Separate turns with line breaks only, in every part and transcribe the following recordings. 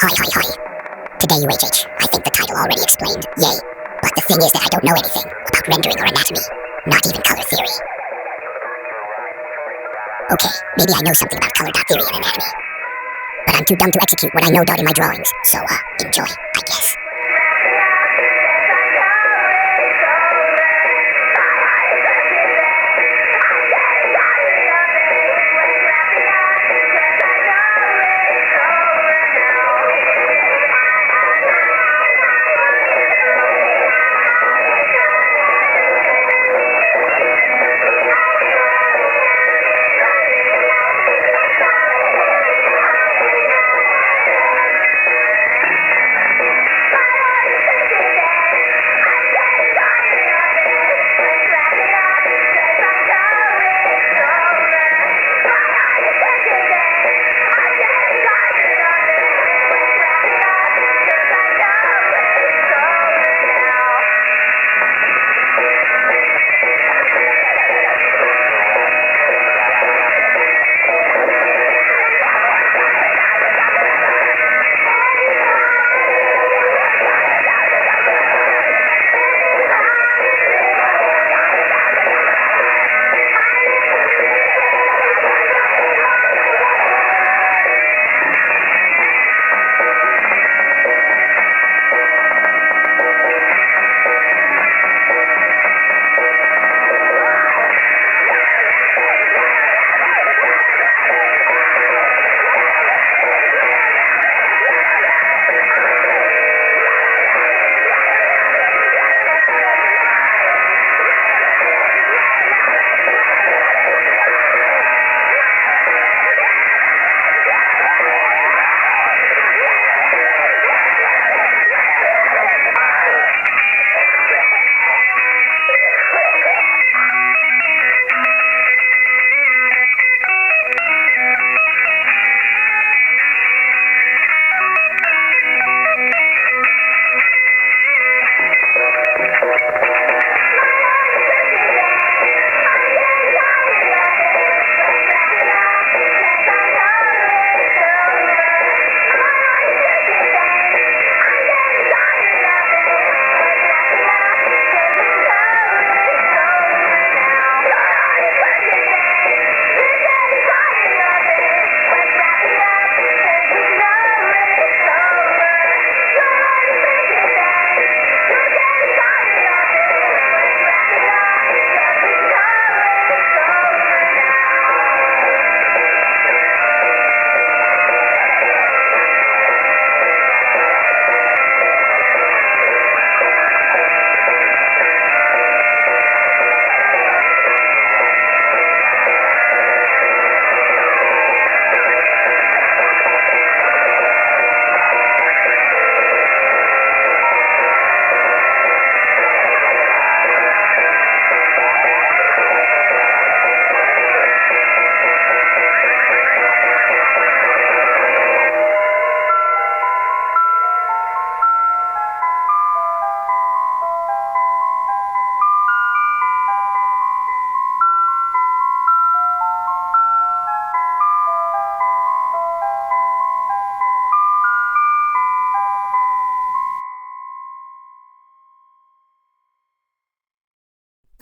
Hi. Today, UHH, I think the title already explained, yay. But the thing is that I don't know anything about rendering or anatomy, not even color theory. Okay, maybe I know something about color theory and anatomy. But I'm too dumb to execute what I know in my drawings, so, enjoy, I guess.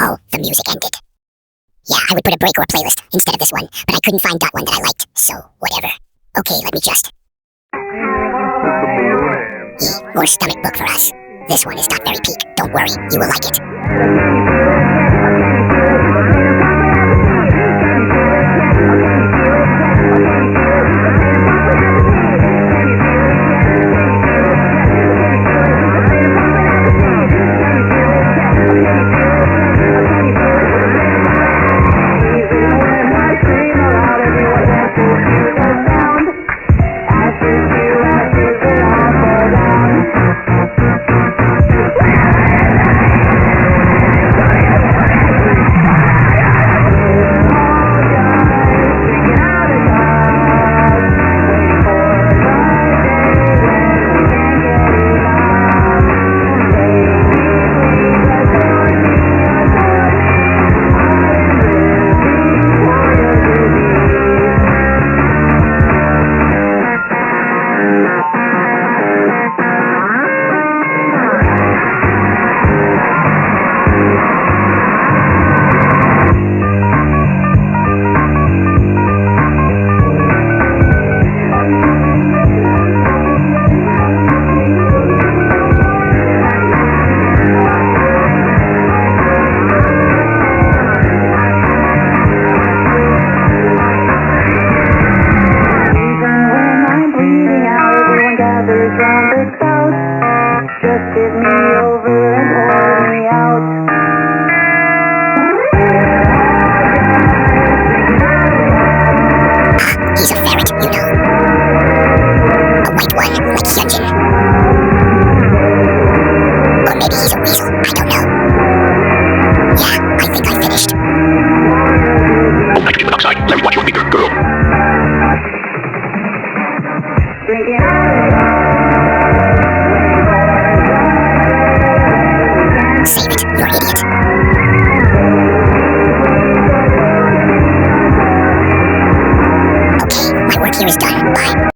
Oh, the music ended. Yeah, I would put a break or a playlist instead of this one, but I couldn't find that one that I liked, so whatever. Okay, let me just... More stomach book for us. This one is not very peak. Don't worry, you will like it. here is done. Bye.